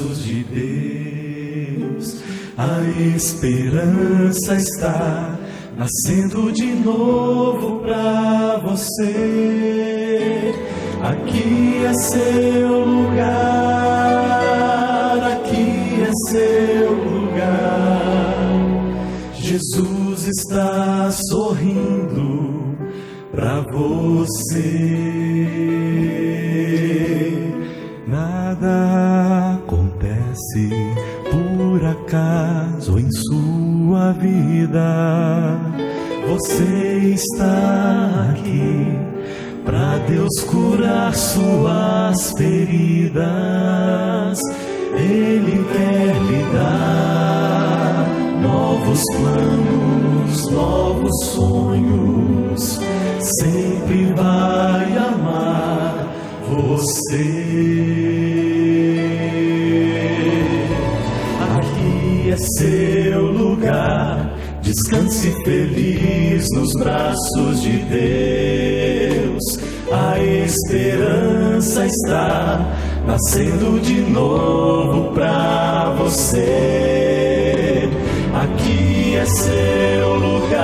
braços de Deus, a esperança está nascendo de novo pra você. Aqui é seu lugar, aqui é seu lugar. Jesus está sorrindo pra você. Nada acontece por acaso em sua vida. Você está aqui pra Deus curar suas feridas. Ele quer lhe dar novos planos, novos sonhos. Sempre vai amar você. Aqui é seu lugar. Descanse feliz nos braços de Deus. A esperança está nascendo de novo pra você. Aqui é seu lugar,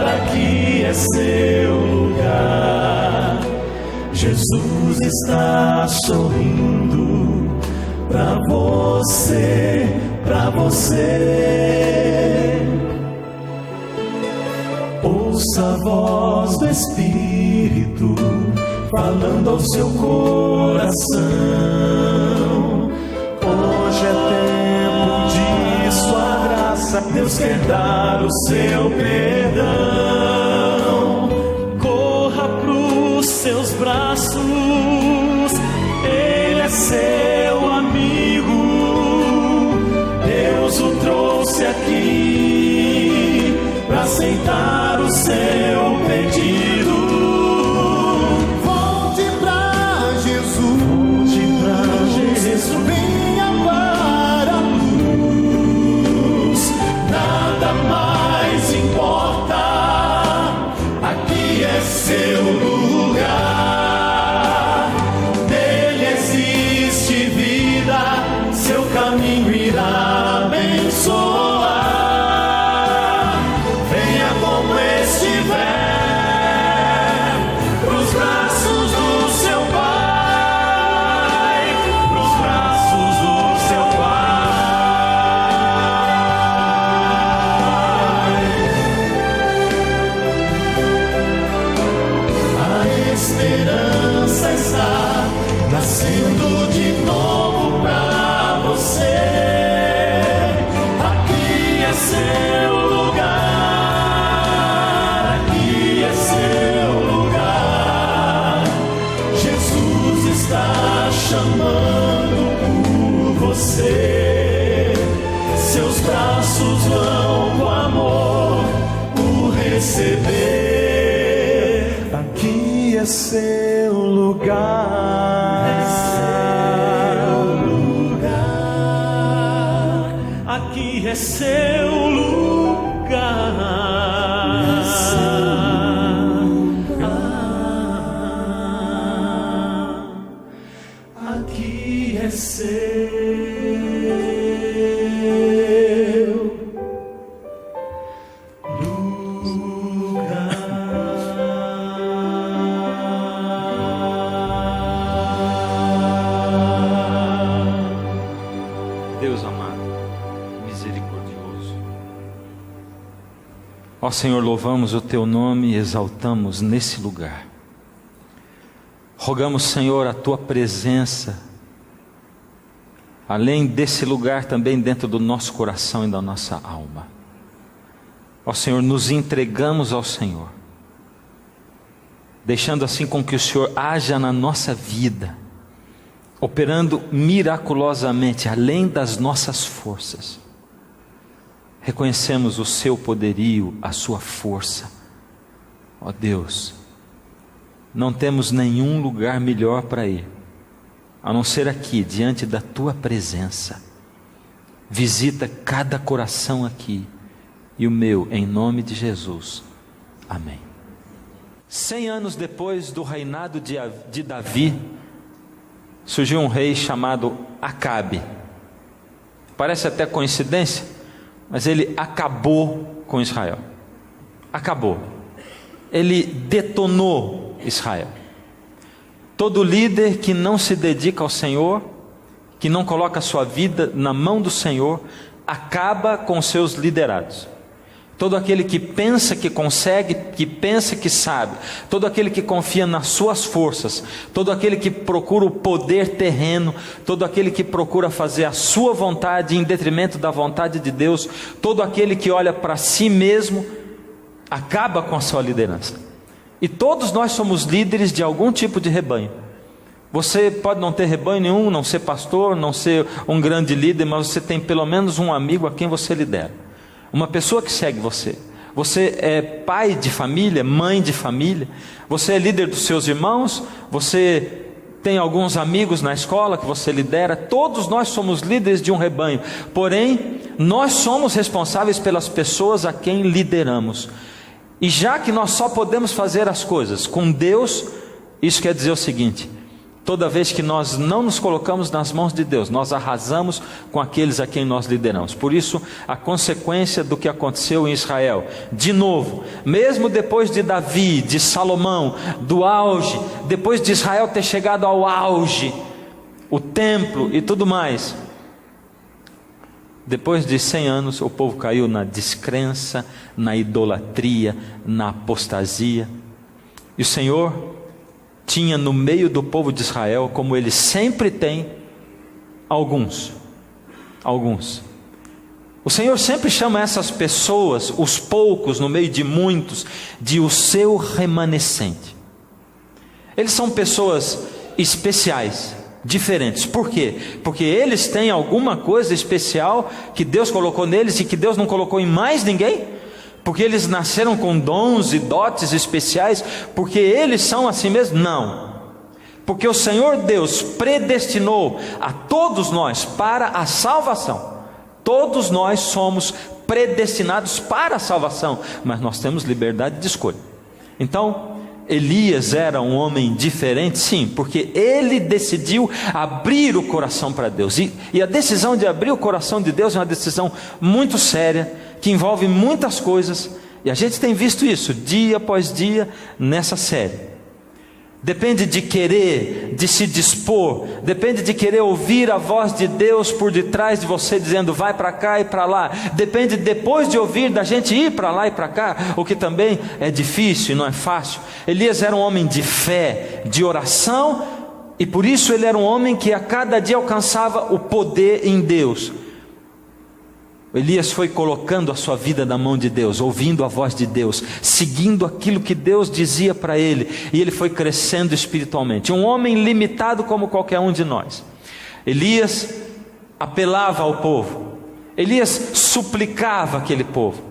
aqui é seu lugar. Jesus está sorrindo pra você, pra você. Ouça a voz do Espírito falando ao seu coração. Hoje é tempo de sua graça, Deus quer dar o seu perdão. Corra pros seus braços, Ele é seu amigo. Deus o trouxe aqui pra aceitar o seu pedido. Volte pra Jesus, venha para a luz. Nada mais importa, aqui é seu lugar. Nele existe vida, seu caminho irá abençoar. Venha como estiver, pros braços do seu Pai, pros braços do seu Pai. A esperança está nascendo de novo pra você. Aqui é seu lugar, aqui é seu lugar. Jesus está chamando por você. Seus braços vão com amor o receber. Aqui é seu lugar, é seu lugar. Aqui é seu lugar, é seu lugar. Aqui é seu Deus amado, misericordioso. Ó Senhor, louvamos o Teu nome e exaltamos nesse lugar. Rogamos, Senhor, a Tua presença, além desse lugar também dentro do nosso coração e da nossa alma. Ó Senhor, nos entregamos ao Senhor, deixando assim com que o Senhor haja na nossa vida, operando miraculosamente, além das nossas forças. Reconhecemos o seu poderio, a sua força. Ó Deus, não temos nenhum lugar melhor para ir, a não ser aqui, diante da tua presença. Visita cada coração aqui, e o meu, em nome de Jesus. Amém. 100 anos depois do reinado de Davi, surgiu um rei chamado Acabe. Parece até coincidência, mas ele acabou com Israel. Acabou. Ele detonou Israel. Todo líder que não se dedica ao Senhor, que não coloca a sua vida na mão do Senhor, acaba com seus liderados. Todo aquele que pensa que consegue, que pensa que sabe, todo aquele que confia nas suas forças, todo aquele que procura o poder terreno, todo aquele que procura fazer a sua vontade em detrimento da vontade de Deus, todo aquele que olha para si mesmo, acaba com a sua liderança. E todos nós somos líderes de algum tipo de rebanho. Você pode não ter rebanho nenhum, não ser pastor, não ser um grande líder, mas você tem pelo menos um amigo a quem você lidera. Uma pessoa que segue você. Você é pai de família, mãe de família. Você é líder dos seus irmãos. Você tem alguns amigos na escola que você lidera. Todos nós somos líderes de um rebanho. Porém, nós somos responsáveis pelas pessoas a quem lideramos. E já que nós só podemos fazer as coisas com Deus, isso quer dizer o seguinte: toda vez que nós não nos colocamos nas mãos de Deus, nós arrasamos com aqueles a quem nós lideramos. Por isso, a consequência do que aconteceu em Israel, de novo, mesmo depois de Davi, de Salomão, do auge, depois de Israel ter chegado ao auge, o templo e tudo mais, depois de 100 anos, o povo caiu na descrença, na idolatria, na apostasia. E o Senhor tinha no meio do povo de Israel, como Ele sempre tem, alguns. O Senhor sempre chama essas pessoas, os poucos no meio de muitos, de o seu remanescente. Eles são pessoas especiais, diferentes. Por quê? Porque eles têm alguma coisa especial que Deus colocou neles e que Deus não colocou em mais ninguém? Porque eles nasceram com dons e dotes especiais? Porque eles são assim mesmo? Não. Porque o Senhor Deus predestinou a todos nós para a salvação. Todos nós somos predestinados para a salvação, mas nós temos liberdade de escolha. Então, Elias era um homem diferente, sim, porque ele decidiu abrir o coração para Deus. E a decisão de abrir o coração de Deus é uma decisão muito séria, que envolve muitas coisas, e a gente tem visto isso dia após dia nessa série. Depende de querer, de se dispor, depende de querer ouvir a voz de Deus por detrás de você dizendo vai para cá e para lá. Depende depois de ouvir da gente ir para lá e para cá, o que também é difícil e não é fácil. Elias era um homem de fé, de oração, e por isso ele era um homem que a cada dia alcançava o poder em Deus. Elias foi colocando a sua vida na mão de Deus, ouvindo a voz de Deus, seguindo aquilo que Deus dizia para ele, e ele foi crescendo espiritualmente. Um homem limitado como qualquer um de nós. Elias apelava ao povo, Elias suplicava aquele povo,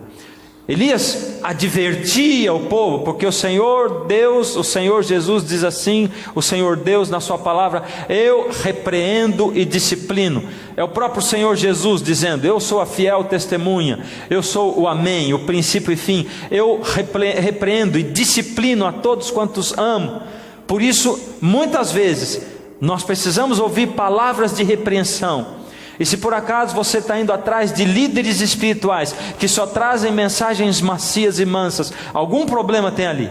Elias advertia o povo, porque o Senhor Deus, o Senhor Jesus diz assim, o Senhor Deus na sua palavra: eu repreendo e disciplino. É o próprio Senhor Jesus dizendo: eu sou a fiel testemunha, eu sou o amém, o princípio e fim. Eu repreendo e disciplino a todos quantos amo. Por isso, muitas vezes, nós precisamos ouvir palavras de repreensão. E se por acaso você está indo atrás de líderes espirituais que só trazem mensagens macias e mansas, algum problema tem ali.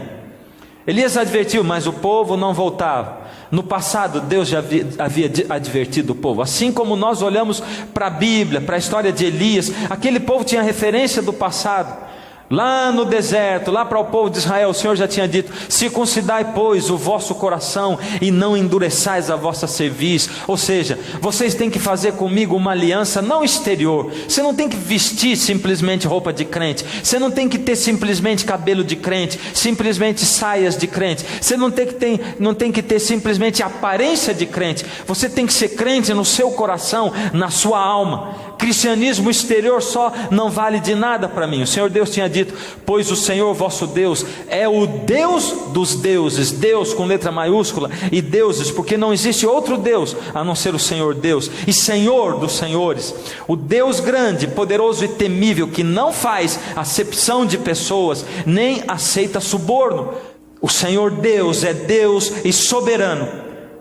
Elias advertiu, mas o povo não voltava. No passado Deus já havia advertido o povo. Assim como nós olhamos para a Bíblia, para a história de Elias, aquele povo tinha referência do passado. Lá no deserto, lá para o povo de Israel, o Senhor já tinha dito: circuncidai pois o vosso coração e não endureçais a vossa cerviz. Ou seja, vocês têm que fazer comigo uma aliança não exterior. Você não tem que vestir simplesmente roupa de crente, você não tem que ter simplesmente cabelo de crente, simplesmente saias de crente, você não tem que ter simplesmente aparência de crente. Você tem que ser crente no seu coração, na sua alma. Cristianismo exterior só não vale de nada para mim. O Senhor Deus tinha dito: pois o Senhor vosso Deus é o Deus dos deuses. Deus com letra maiúscula, e deuses, porque não existe outro Deus a não ser o Senhor Deus, e Senhor dos senhores, o Deus grande, poderoso e temível, que não faz acepção de pessoas, nem aceita suborno. O Senhor Deus é Deus e soberano.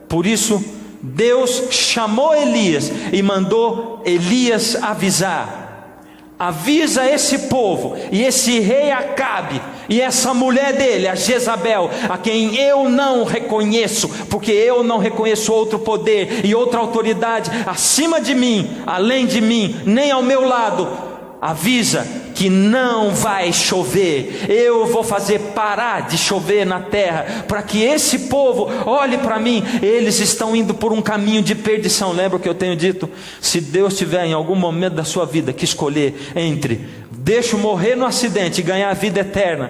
Por isso Deus chamou Elias e mandou Elias avisar: avisa esse povo e esse rei Acabe e essa mulher dele, a Jezabel, a quem eu não reconheço, porque eu não reconheço outro poder e outra autoridade acima de mim, além de mim, nem ao meu lado. Avisa que não vai chover. Eu vou fazer parar de chover na terra, para que esse povo olhe para mim. Eles estão indo por um caminho de perdição. Lembra o que eu tenho dito? Se Deus tiver em algum momento da sua vida que escolher entre deixa eu morrer no acidente e ganhar a vida eterna,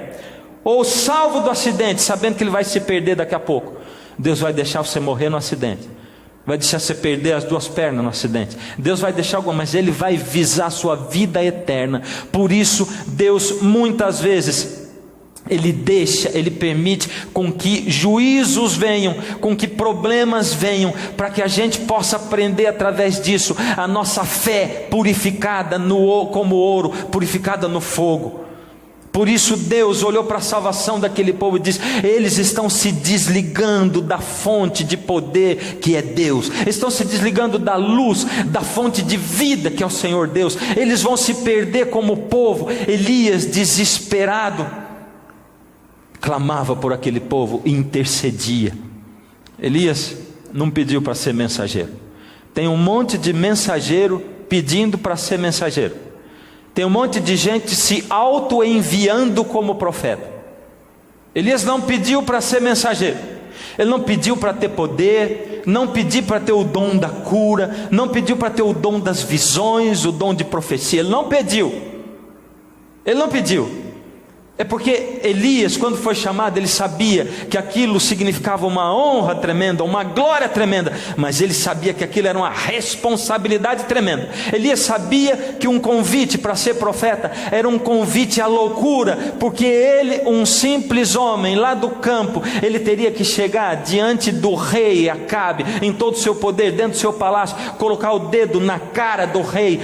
ou salvo do acidente sabendo que ele vai se perder daqui a pouco, Deus vai deixar você morrer no acidente, vai deixar você perder as 2 pernas no acidente. Deus vai deixar alguma, mas Ele vai visar a sua vida eterna. Por isso Deus muitas vezes Ele permite com que juízos venham, com que problemas venham, para que a gente possa aprender através disso a nossa fé purificada como ouro, purificada no fogo. Por isso Deus olhou para a salvação daquele povo e disse: eles estão se desligando da fonte de poder que é Deus, estão se desligando da luz, da fonte de vida que é o Senhor Deus. Eles vão se perder como povo. Elias, desesperado, clamava por aquele povo e intercedia. Elias não pediu para ser mensageiro. Tem um monte de mensageiro pedindo para ser mensageiro. Tem um monte de gente se auto-enviando como profeta. Elias não pediu para ser mensageiro. Ele não pediu para ter poder, não pediu para ter o dom da cura, não pediu para ter o dom das visões, o dom de profecia. Ele não pediu. É porque Elias, quando foi chamado, ele sabia que aquilo significava uma honra tremenda, uma glória tremenda, mas ele sabia que aquilo era uma responsabilidade tremenda. Elias sabia que um convite para ser profeta era um convite à loucura, porque ele, um simples homem lá do campo, ele teria que chegar diante do rei Acabe, em todo o seu poder, dentro do seu palácio, colocar o dedo na cara do rei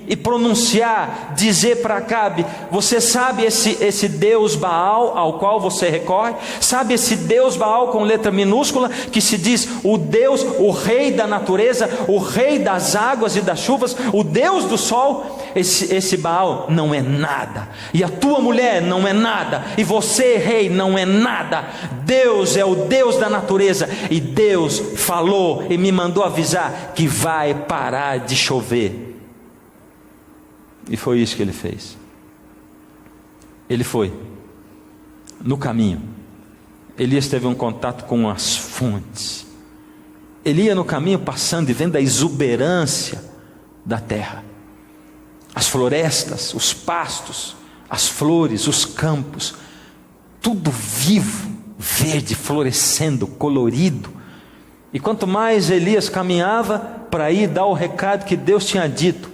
e pronunciar, dizer para Acabe: você sabe esse Deus Baal ao qual você recorre? Sabe esse Deus Baal com letra minúscula, que se diz o Deus, o rei da natureza, o rei das águas e das chuvas, o Deus do sol? Esse Baal não é nada, e a tua mulher não é nada, e você, rei, não é nada. Deus é o Deus da natureza, e Deus falou e me mandou avisar que vai parar de chover. E foi isso que ele fez. Ele foi no caminho. Elias teve um contato com as fontes. Ele ia no caminho passando e vendo a exuberância da terra, as florestas, os pastos, as flores, os campos, tudo vivo, verde, florescendo, colorido. E quanto mais Elias caminhava para ir dar o recado que Deus tinha dito,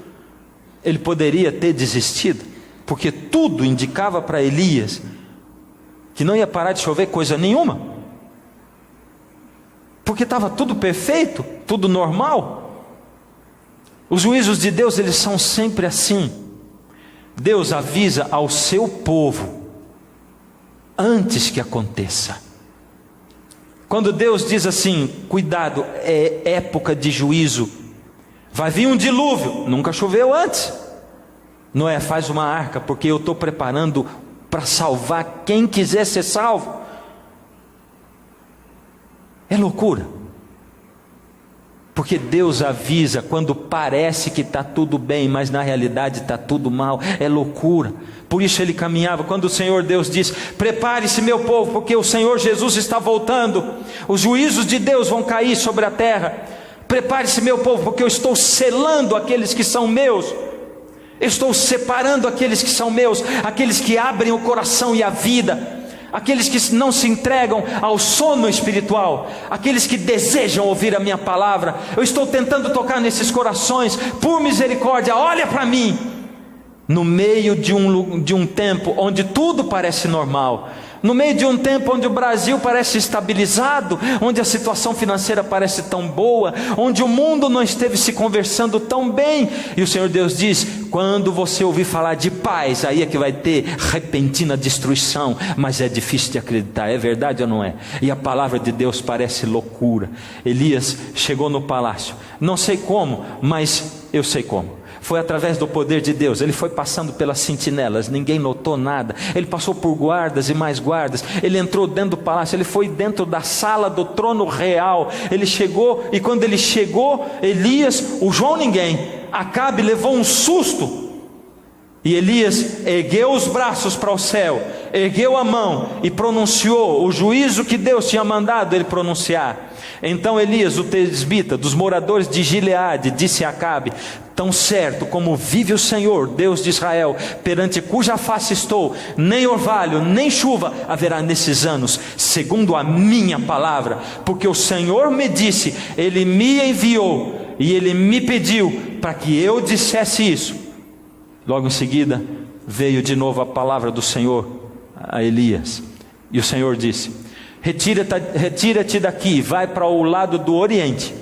ele poderia ter desistido, porque tudo indicava para Elias que não ia parar de chover coisa nenhuma, porque estava tudo perfeito, tudo normal. Os juízos de Deus, eles são sempre assim. Deus avisa ao seu povo antes que aconteça. Quando Deus diz assim: cuidado, é época de juízo, vai vir um dilúvio, nunca choveu antes. Noé, faz uma arca, porque eu estou preparando para salvar quem quiser ser salvo. É loucura, porque Deus avisa quando parece que está tudo bem, mas na realidade está tudo mal. É loucura. Por isso ele caminhava. Quando o Senhor Deus diz: prepare-se, meu povo, porque o Senhor Jesus está voltando, os juízos de Deus vão cair sobre a terra. Prepare-se, meu povo, porque eu estou selando aqueles que são meus. Eu estou separando aqueles que são meus, aqueles que abrem o coração e a vida, aqueles que não se entregam ao sono espiritual, aqueles que desejam ouvir a minha palavra. Eu estou tentando tocar nesses corações. Por misericórdia, olha para mim. No meio de um tempo onde tudo parece normal, No meio de um tempo onde o Brasil parece estabilizado, onde a situação financeira parece tão boa, onde o mundo não esteve se conversando tão bem, e o Senhor Deus diz: quando você ouvir falar de paz, aí é que vai ter repentina destruição. Mas é difícil de acreditar, é verdade ou não é? E a palavra de Deus parece loucura. Elias chegou no palácio, não sei como, mas eu sei como. Foi através do poder de Deus. Ele foi passando pelas sentinelas, ninguém notou nada. Ele passou por guardas e mais guardas. Ele entrou dentro do palácio, ele foi dentro da sala do trono real. Ele chegou, e quando ele chegou, Elias, o João ninguém, Acabe levou um susto. E Elias ergueu os braços para o céu, ergueu a mão e pronunciou o juízo que Deus tinha mandado ele pronunciar. Então Elias, o tesbita, dos moradores de Gileade, disse a Acabe: tão certo como vive o Senhor, Deus de Israel, perante cuja face estou, nem orvalho, nem chuva haverá nesses anos, segundo a minha palavra, porque o Senhor me disse, Ele me enviou, e Ele me pediu para que eu dissesse isso. Logo em seguida, veio de novo a palavra do Senhor a Elias, e o Senhor disse: retira-te daqui, vai para o lado do oriente,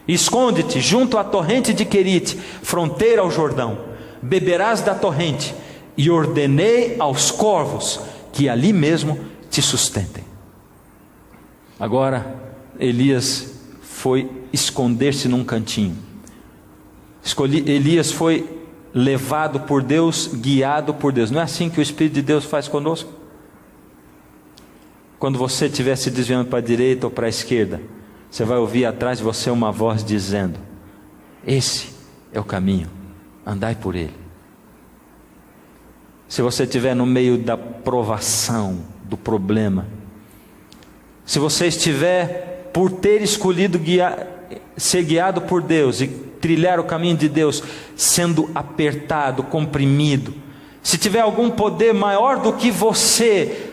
esconde-te junto à torrente de Querite, fronteira ao Jordão, beberás da torrente, e ordenei aos corvos que ali mesmo te sustentem. Agora Elias foi esconder-se num cantinho. Elias foi levado por Deus, guiado por Deus. Não é assim que o Espírito de Deus faz conosco? Quando você estiver se desviando para a direita ou para a esquerda, você vai ouvir atrás de você uma voz dizendo: esse é o caminho, andai por ele. Se você estiver no meio da provação, do problema, se você estiver, por ter escolhido ser guiado por Deus e trilhar o caminho de Deus, sendo apertado, comprimido, se tiver algum poder maior do que você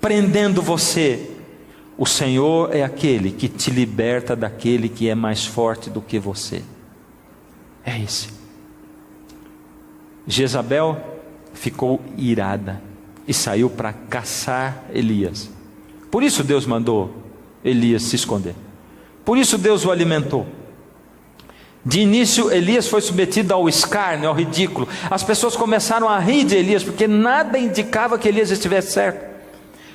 prendendo você, o Senhor é aquele que te liberta daquele que é mais forte do que você. É esse. Jezabel ficou irada e saiu para caçar Elias. Por isso Deus mandou Elias se esconder. Por isso Deus o alimentou. De início Elias foi submetido ao escárnio, ao ridículo. As pessoas começaram a rir de Elias, porque nada indicava que Elias estivesse certo.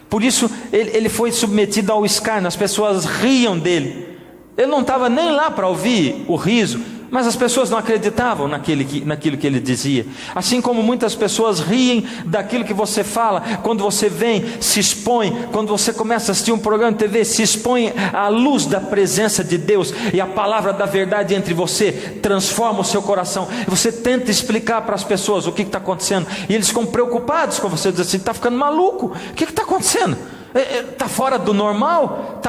Por isso ele foi submetido ao escárnio, as pessoas riam dele. Ele não estava nem lá para ouvir o riso, mas as pessoas não acreditavam naquilo que ele dizia. Assim como muitas pessoas riem daquilo que você fala, quando você vem, se expõe, quando você começa a assistir um programa de TV, se expõe à luz da presença de Deus, e a palavra da verdade entre você transforma o seu coração, e você tenta explicar para as pessoas o que está acontecendo, e eles ficam preocupados com você, dizem assim: está ficando maluco, o que está acontecendo? Está fora do normal?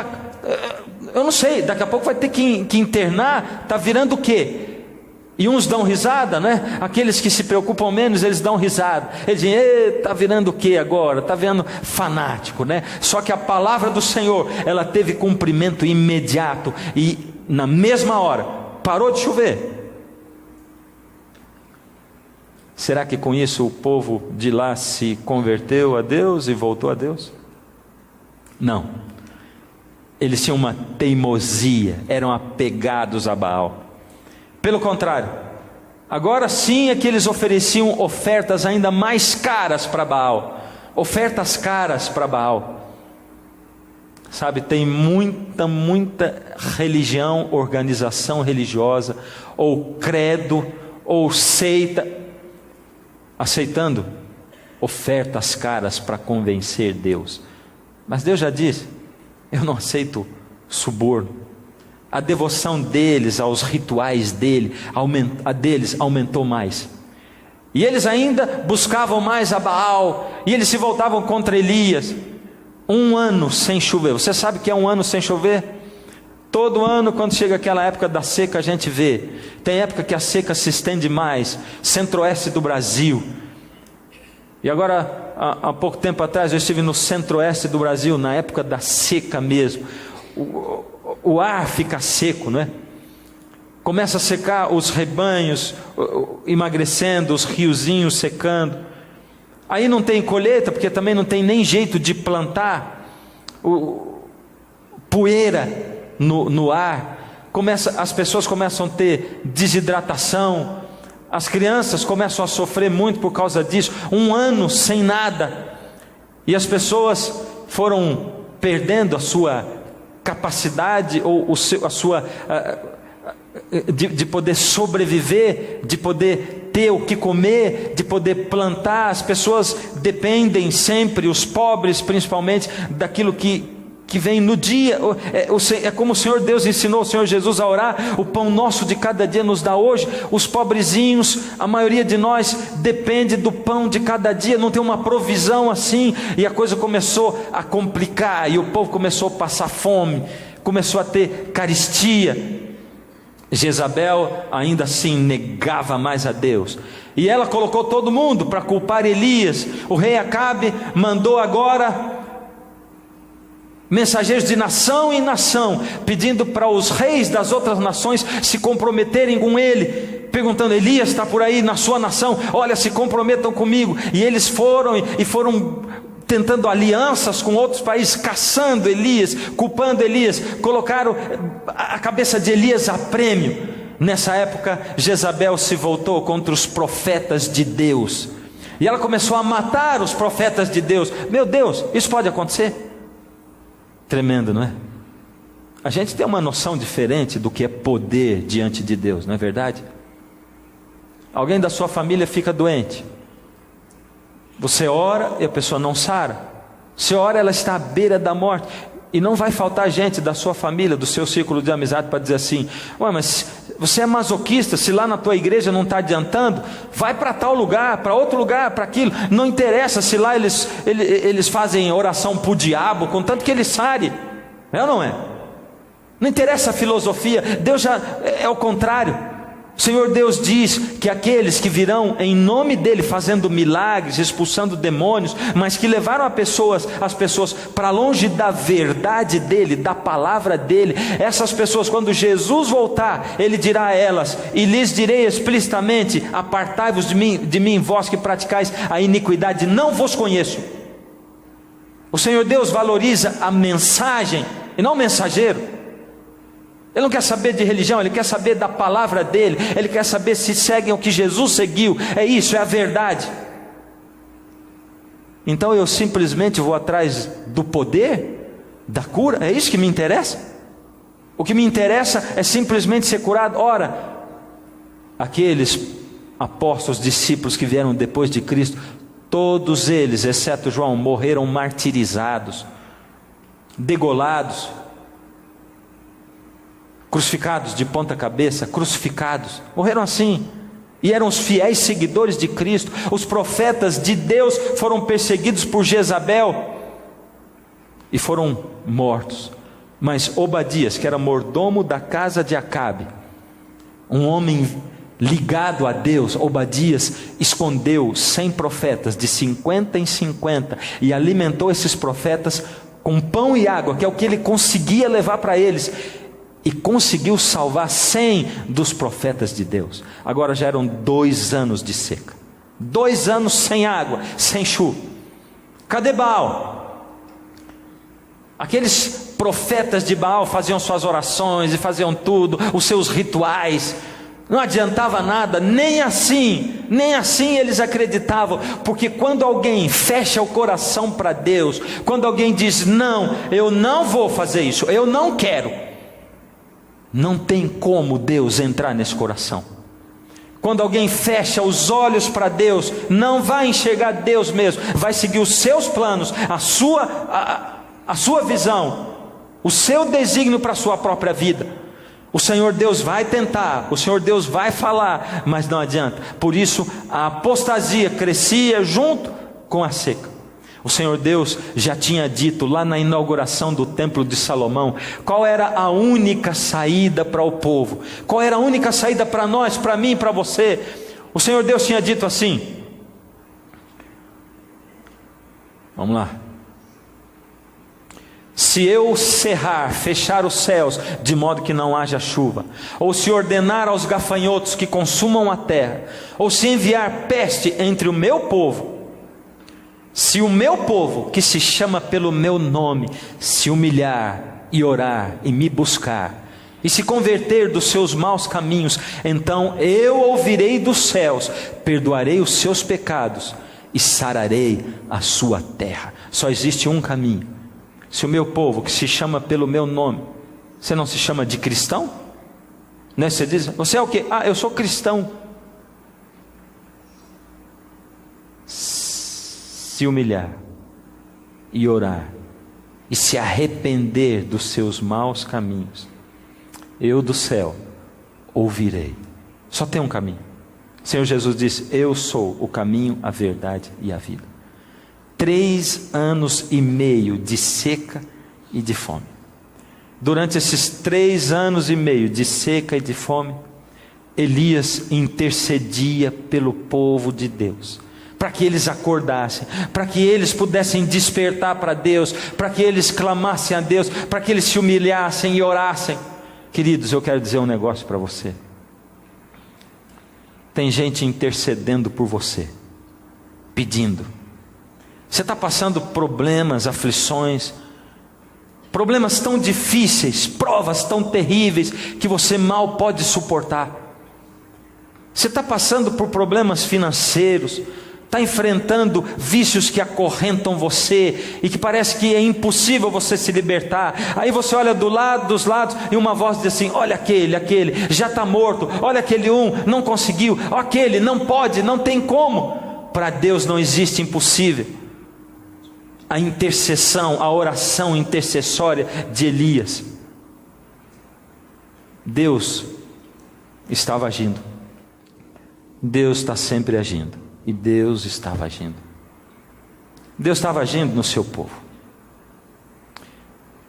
Eu não sei, daqui a pouco vai ter que internar, está virando o quê? E uns dão risada, né? Aqueles que se preocupam menos, eles dão risada. Eles dizem: está virando o quê agora? Está virando fanático, né? Só que a palavra do Senhor, ela teve cumprimento imediato, e na mesma hora, parou de chover. Será que com isso o povo de lá se converteu a Deus e voltou a Deus? Não. Eles tinham uma teimosia, eram apegados a Baal. Pelo contrário, agora sim é que eles ofereciam ofertas ainda mais caras para Baal. Ofertas caras para Baal. Sabe, tem muita religião, organização religiosa, ou credo, ou seita, aceitando ofertas caras para convencer Deus. Mas Deus já disse: eu não aceito suborno. A devoção deles aos rituais deles aumentou mais. E eles ainda buscavam mais a Baal, e eles se voltavam contra Elias. 1 ano sem chover. Você sabe o que é 1 ano sem chover? Todo ano, quando chega aquela época da seca, a gente vê. Tem época que a seca se estende mais, centro-oeste do Brasil. E agora, há pouco tempo atrás, eu estive no centro-oeste do Brasil, na época da seca mesmo. O ar fica seco, não é? Começa a secar os rebanhos, emagrecendo, os riozinhos secando. Aí não tem colheita, porque também não tem nem jeito de plantar, poeira no ar, as pessoas começam a ter desidratação, as crianças começam a sofrer muito por causa disso, 1 ano sem nada, e as pessoas foram perdendo a sua capacidade, ou a sua de poder sobreviver, de poder ter o que comer, de poder plantar. As pessoas dependem sempre, os pobres principalmente, daquilo que vem no dia. É como o Senhor Deus ensinou o Senhor Jesus a orar: o pão nosso de cada dia nos dá hoje. Os pobrezinhos, a maioria de nós depende do pão de cada dia, não tem uma provisão assim, e a coisa começou a complicar, e o povo começou a passar fome, começou a ter carestia. Jezabel ainda assim negava mais a Deus, e ela colocou todo mundo para culpar Elias. O rei Acabe mandou agora mensageiros de nação em nação, pedindo para os reis das outras nações se comprometerem com ele, perguntando: Elias está por aí na sua nação? Olha, se comprometam comigo. E eles foram tentando alianças com outros países, caçando Elias, culpando Elias, colocaram a cabeça de Elias a prêmio. Nessa época, Jezabel se voltou contra os profetas de Deus, e ela começou a matar os profetas de Deus. Meu Deus, isso pode acontecer? Tremendo, não é? A gente tem uma noção diferente do que é poder diante de Deus, não é verdade? Alguém da sua família fica doente, você ora e a pessoa não sara. Você ora, ela está à beira da morte, e não vai faltar gente da sua família, do seu círculo de amizade, para dizer assim: ué, mas você é masoquista, se lá na tua igreja não está adiantando, vai para tal lugar, para outro lugar, para aquilo. Não interessa se lá eles fazem oração para o diabo, contanto que ele sare. É ou não é? Não interessa a filosofia. Deus já é o contrário. O Senhor Deus diz que aqueles que virão em nome dele fazendo milagres, expulsando demônios, mas que levaram as pessoas para longe da verdade dele, da palavra dele, essas pessoas, quando Jesus voltar, ele dirá a elas: e lhes direi explicitamente: apartai-vos de mim, vós que praticais a iniquidade, não vos conheço. O Senhor Deus valoriza a mensagem e não o mensageiro. Ele não quer saber de religião, ele quer saber da palavra dele, ele quer saber se seguem o que Jesus seguiu. É isso, é a verdade. Então eu simplesmente vou atrás do poder, da cura. É isso que me interessa? O que me interessa é simplesmente ser curado? Ora, aqueles apóstolos, discípulos que vieram depois de Cristo, todos eles, exceto João, morreram martirizados, degolados, crucificados de ponta cabeça, crucificados, morreram assim, e eram os fiéis seguidores de Cristo. Os profetas de Deus foram perseguidos por Jezabel e foram mortos, mas Obadias, que era mordomo da casa de Acabe, um homem ligado a Deus, Obadias escondeu 100 profetas de 50 em 50 e alimentou esses profetas com pão e água, que é o que ele conseguia levar para eles, e conseguiu salvar 100 dos profetas de Deus. Agora já eram 2 anos de seca, 2 anos sem água, sem chuva. Cadê Baal? Aqueles profetas de Baal faziam suas orações e faziam tudo, os seus rituais, não adiantava nada. Nem assim eles acreditavam, porque quando alguém fecha o coração para Deus, quando alguém diz: não, eu não vou fazer isso, eu não quero, não tem como Deus entrar nesse coração. Quando alguém fecha os olhos para Deus, não vai enxergar Deus mesmo, vai seguir os seus planos, a sua visão, o seu desígnio para a sua própria vida. O Senhor Deus vai tentar, o Senhor Deus vai falar, mas não adianta. Por isso a apostasia crescia junto com a seca. O Senhor Deus já tinha dito lá na inauguração do templo de Salomão qual era a única saída para o povo, qual era a única saída para nós, para mim, para você. O Senhor Deus tinha dito assim, vamos lá: se eu fechar os céus de modo que não haja chuva, ou se ordenar aos gafanhotos que consumam a terra, ou se enviar peste entre o meu povo, Se o meu povo, que se chama pelo meu nome, se humilhar e orar e me buscar, e se converter dos seus maus caminhos, então eu ouvirei dos céus, perdoarei os seus pecados e sararei a sua terra. Só existe um caminho. Se o meu povo, que se chama pelo meu nome, você não se chama de cristão? Né? Você diz, você é o quê? Eu sou cristão. Se humilhar e orar e se arrepender dos seus maus caminhos, eu do céu ouvirei. Só tem um caminho. O Senhor Jesus disse, eu sou o caminho, a verdade e a vida. 3 anos e meio de seca e de fome. Durante esses 3 anos e meio de seca e de fome, Elias intercedia pelo povo de Deus, para que eles acordassem, para que eles pudessem despertar para Deus, para que eles clamassem a Deus, para que eles se humilhassem e orassem. Queridos, eu quero dizer um negócio para você. Tem gente intercedendo por você, pedindo. Você está passando problemas, aflições, problemas tão difíceis, provas tão terríveis, que você mal pode suportar. Você está passando por problemas financeiros, está enfrentando vícios que acorrentam você e que parece que é impossível você se libertar. Aí você olha dos lados e uma voz diz assim, olha aquele já está morto, olha aquele não conseguiu, aquele não pode, não tem como. Para Deus não existe impossível. A intercessão, a oração intercessória de Elias, Deus estava agindo. Deus está sempre agindo. E Deus estava agindo. Deus estava agindo no seu povo.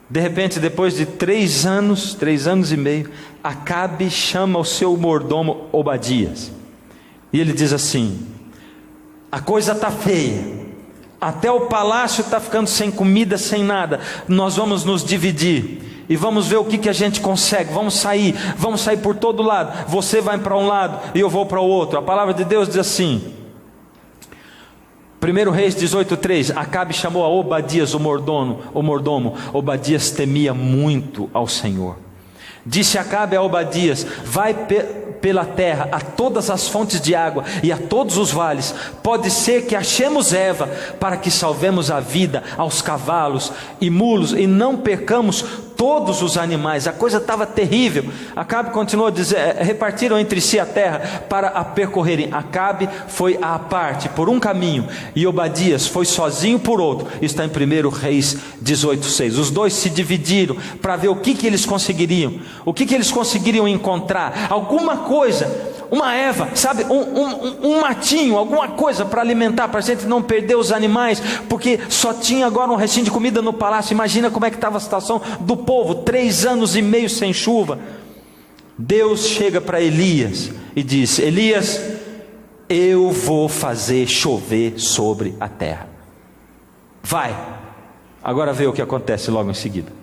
De repente, depois de 3 anos e meio, Acabe chama o seu mordomo Obadias. E ele diz assim, a coisa está feia. Até o palácio está ficando sem comida, sem nada. Nós vamos nos dividir e vamos ver o que a gente consegue. Vamos sair por todo lado. Você vai para um lado e eu vou para o outro. A palavra de Deus diz assim, 1 Reis 18:3, Acabe chamou a Obadias o mordomo. Obadias temia muito ao Senhor. Disse Acabe a Obadias, vai pela terra a todas as fontes de água e a todos os vales, pode ser que achemos erva, para que salvemos a vida aos cavalos e mulos, e não percamos todos os animais. A coisa estava terrível. Acabe continuou a dizer, repartiram entre si a terra para a percorrerem. Acabe foi à parte por um caminho, e Obadias foi sozinho por outro. Está em 1 Reis 18:6. Os dois se dividiram para ver o que eles conseguiriam. O que eles conseguiriam encontrar? Alguma coisa, uma erva, sabe, um matinho, alguma coisa para alimentar, para a gente não perder os animais, porque só tinha agora um restinho de comida no palácio. Imagina como é que estava a situação do povo, 3 anos e meio sem chuva. Deus chega para Elias e diz, Elias, eu vou fazer chover sobre a terra. Vai. Agora vê o que acontece logo em seguida.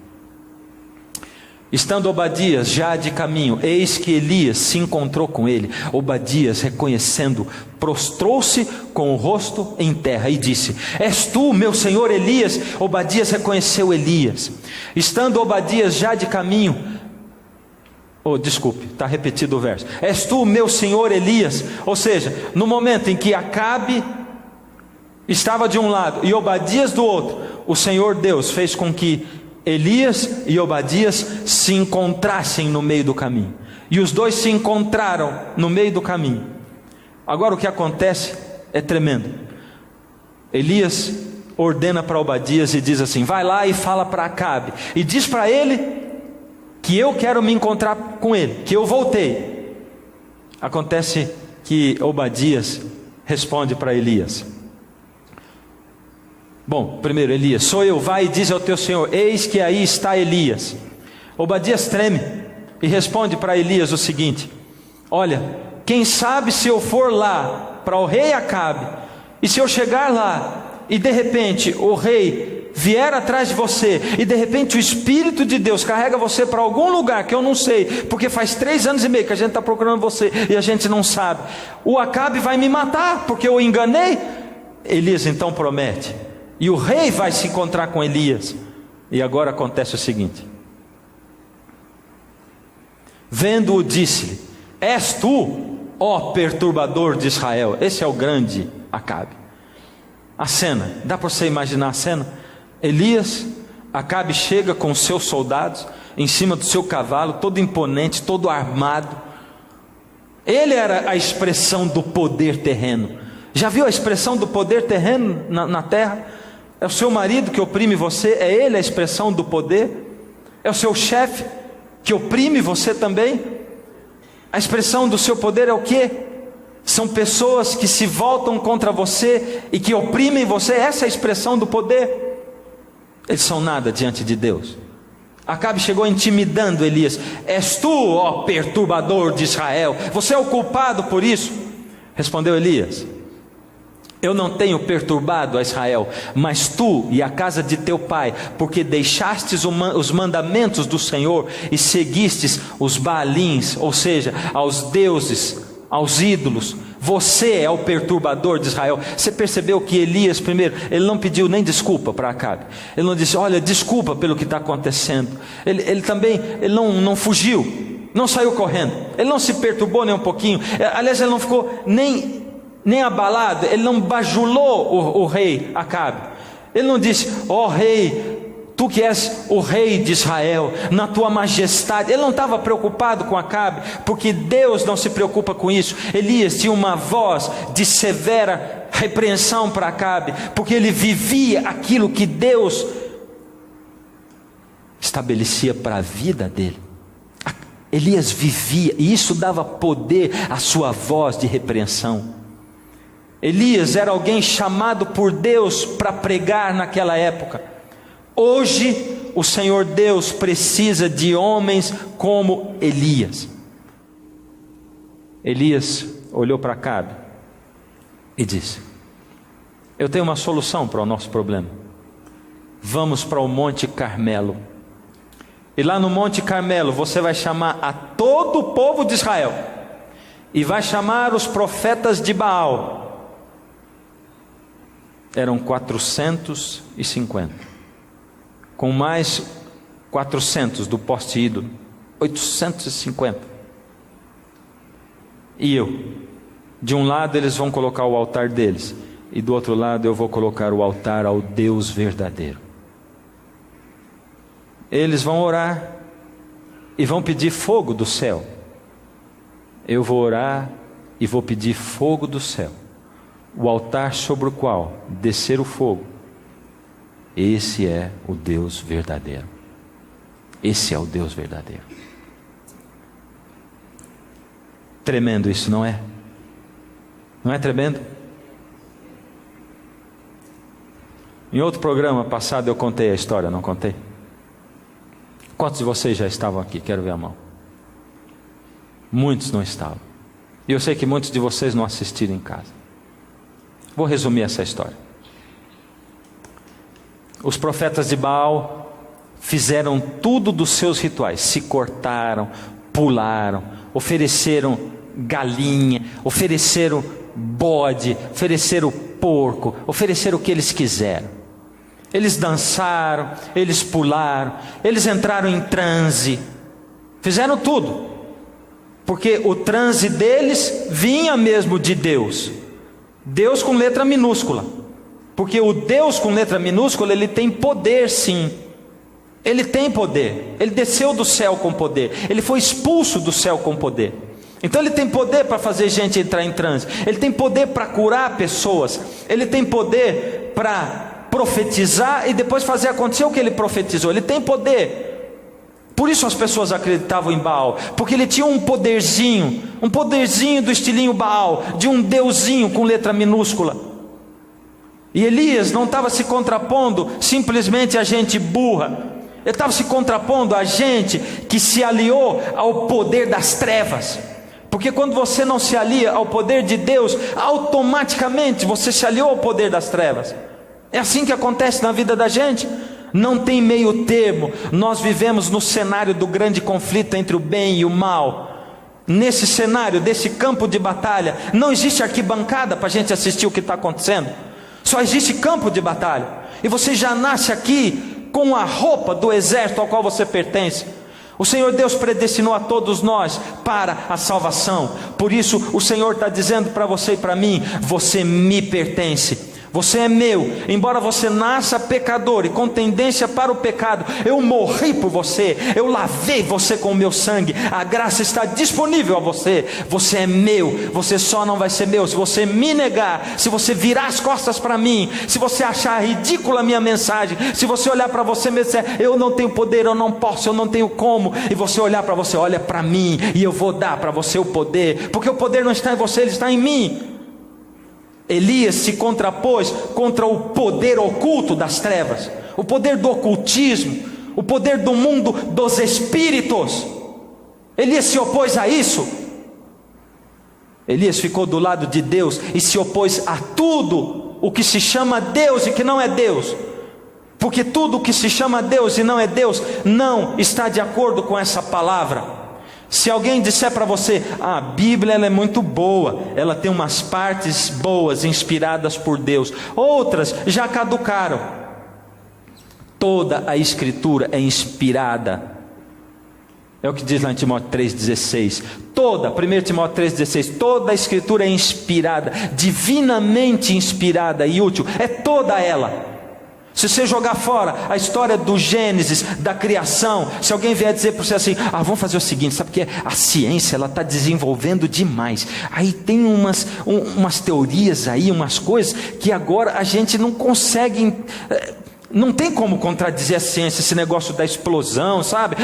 Estando Obadias já de caminho, eis que Elias se encontrou com ele. Obadias, reconhecendo, prostrou-se com o rosto em terra e disse, és tu, meu senhor Elias? Obadias reconheceu Elias. Estando Obadias já de caminho, está repetido o verso, és tu, meu senhor Elias? Ou seja, no momento em que Acabe estava de um lado e Obadias do outro, o Senhor Deus fez com que Elias e Obadias se encontrassem no meio do caminho. E os dois se encontraram no meio do caminho. Agora o que acontece é tremendo. Elias ordena para Obadias e diz assim, vai lá e fala para Acabe, e diz para ele que eu quero me encontrar com ele, que eu voltei. Acontece que Obadias responde para Elias. Bom, primeiro Elias, sou eu, vai e diz ao teu senhor, eis que aí está Elias. Obadias treme e responde para Elias o seguinte, olha, quem sabe se eu for lá para o rei Acabe, e se eu chegar lá, e de repente o rei vier atrás de você, e de repente o Espírito de Deus carrega você para algum lugar que eu não sei, porque faz 3 anos e meio que a gente está procurando você, e a gente não sabe, o Acabe vai me matar, porque eu enganei. Elias então promete, e o rei vai se encontrar com Elias. E agora acontece o seguinte: vendo-o, disse-lhe: és tu, ó perturbador de Israel. Esse é o grande Acabe. A cena, dá para você imaginar a cena? Elias, Acabe chega com os seus soldados em cima do seu cavalo, todo imponente, todo armado. Ele era a expressão do poder terreno. Já viu a expressão do poder terreno na terra? É o seu marido que oprime você, é ele a expressão do poder. É o seu chefe que oprime você também. A expressão do seu poder é o quê? São pessoas que se voltam contra você e que oprimem você. Essa é a expressão do poder. Eles são nada diante de Deus. Acabe chegou intimidando Elias: és tu, ó perturbador de Israel, você é o culpado por isso? Respondeu Elias: eu não tenho perturbado a Israel, mas tu e a casa de teu pai, porque deixastes os mandamentos do Senhor e seguistes os Baalins, ou seja, aos deuses, aos ídolos. Você é o perturbador de Israel. Você percebeu que Elias, primeiro, ele não pediu nem desculpa para Acabe. Ele não disse: olha, desculpa pelo que está acontecendo. Ele também não fugiu, não saiu correndo, ele não se perturbou nem um pouquinho. Aliás, ele não ficou nem abalado, ele não bajulou o rei Acabe. Ele não disse: ó rei, tu que és o rei de Israel, na tua majestade. Ele não estava preocupado com Acabe, porque Deus não se preocupa com isso. Elias tinha uma voz de severa repreensão para Acabe, porque ele vivia aquilo que Deus estabelecia para a vida dele. Elias vivia, e isso dava poder à sua voz de repreensão. Elias era alguém chamado por Deus para pregar naquela época. Hoje o Senhor Deus precisa de homens como Elias. Elias olhou para Acabe e disse: eu tenho uma solução para o nosso problema. Vamos para o Monte Carmelo, e lá no Monte Carmelo você vai chamar a todo o povo de Israel, e vai chamar os profetas de Baal. Eram 450, com mais 400 do poste ídolo, 850. E eu, de um lado eles vão colocar o altar deles, e do outro lado eu vou colocar o altar ao Deus verdadeiro. Eles vão orar e vão pedir fogo do céu. Eu vou orar e vou pedir fogo do céu. O altar sobre o qual descer o fogo, esse é o Deus verdadeiro. Esse é o Deus verdadeiro. Tremendo isso, não é? Não é tremendo? Em outro programa passado eu contei a história, não contei? Quantos de vocês já estavam aqui? Quero ver a mão. Muitos não estavam. E eu sei que muitos de vocês não assistiram em casa. Vou resumir essa história. Os profetas de Baal fizeram tudo dos seus rituais. Se cortaram, pularam, ofereceram galinha, ofereceram bode, ofereceram porco, ofereceram o que eles quiseram. Eles dançaram, eles pularam, eles entraram em transe, fizeram tudo, porque o transe deles vinha mesmo de Deus. Deus com letra minúscula, porque o Deus com letra minúscula, ele tem poder sim, ele tem poder, ele desceu do céu com poder, ele foi expulso do céu com poder, então ele tem poder para fazer gente entrar em transe, ele tem poder para curar pessoas, ele tem poder para profetizar e depois fazer acontecer o que ele profetizou, ele tem poder. Por isso as pessoas acreditavam em Baal, porque ele tinha um poderzinho do estilinho Baal, de um deusinho com letra minúscula. E Elias não estava se contrapondo simplesmente a gente burra, ele estava se contrapondo a gente que se aliou ao poder das trevas. Porque quando você não se alia ao poder de Deus, automaticamente você se aliou ao poder das trevas. É assim que acontece na vida da gente. Não tem meio termo. Nós vivemos no cenário do grande conflito entre o bem e o mal. Nesse cenário, desse campo de batalha, não existe arquibancada para a gente assistir o que está acontecendo. Só existe campo de batalha. E você já nasce aqui com a roupa do exército ao qual você pertence. O Senhor Deus predestinou a todos nós para a salvação. Por isso o Senhor está dizendo para você e para mim: você me pertence. Você é meu, embora você nasça pecador e com tendência para o pecado, eu morri por você, eu lavei você com o meu sangue, a graça está disponível a você. Você é meu, você só não vai ser meu se você me negar, se você virar as costas para mim, se você achar ridícula a minha mensagem, se você olhar para você e dizer: eu não tenho poder, eu não posso, eu não tenho como, e você olhar para você: olha para mim e eu vou dar para você o poder, porque o poder não está em você, ele está em mim. Elias se contrapôs contra o poder oculto das trevas, o poder do ocultismo, o poder do mundo dos espíritos. Elias se opôs a isso. Elias ficou do lado de Deus e se opôs a tudo o que se chama Deus e que não é Deus, porque tudo o que se chama Deus e não é Deus não está de acordo com essa palavra. Se alguém disser para você: a Bíblia ela é muito boa, ela tem umas partes boas, inspiradas por Deus, outras já caducaram. Toda a Escritura é inspirada. É o que diz lá em Timóteo 3,16. 1 Timóteo 3,16, toda a Escritura é inspirada, divinamente inspirada e útil, é toda ela. Se você jogar fora a história do Gênesis, da criação, se alguém vier dizer para você assim: vamos fazer o seguinte, sabe porque a ciência ela está desenvolvendo demais, aí tem umas teorias aí, umas coisas que agora a gente não consegue, não tem como contradizer a ciência, esse negócio da explosão, sabe?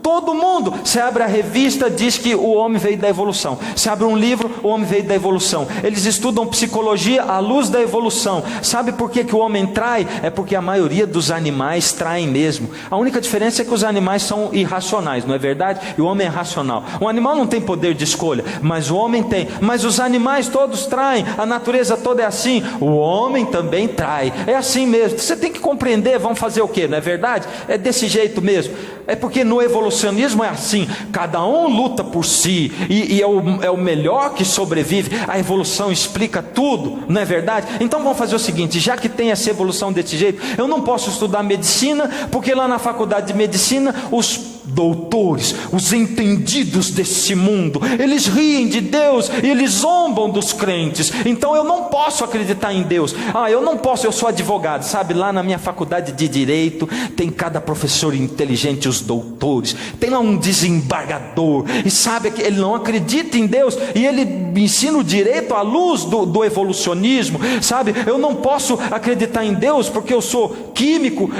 Todo mundo, você abre a revista, diz que o homem veio da evolução. Você abre um livro, o homem veio da evolução. Eles estudam psicologia à luz da evolução. Sabe por que o homem trai? É porque a maioria dos animais traem mesmo. A única diferença é que os animais são irracionais, não é verdade? E o homem é racional. O animal não tem poder de escolha, mas o homem tem. Mas os animais todos traem, a natureza toda é assim. O homem também trai, é assim mesmo. Você tem que compreender, vamos fazer o quê? Não é verdade? É desse jeito mesmo. É porque no evolucionismo é assim, cada um luta por si e é o melhor que sobrevive. A evolução explica tudo, não é verdade? Então vamos fazer o seguinte: já que tem essa evolução desse jeito, eu não posso estudar medicina, porque lá na faculdade de medicina os doutores, os entendidos desse mundo, eles riem de Deus e eles zombam dos crentes. Então eu não posso acreditar em Deus. Eu não posso, eu sou advogado, sabe? Lá na minha faculdade de direito tem cada professor inteligente, os doutores, tem lá um desembargador, e sabe que ele não acredita em Deus e ele ensina o direito à luz do evolucionismo, sabe? Eu não posso acreditar em Deus porque eu sou químico,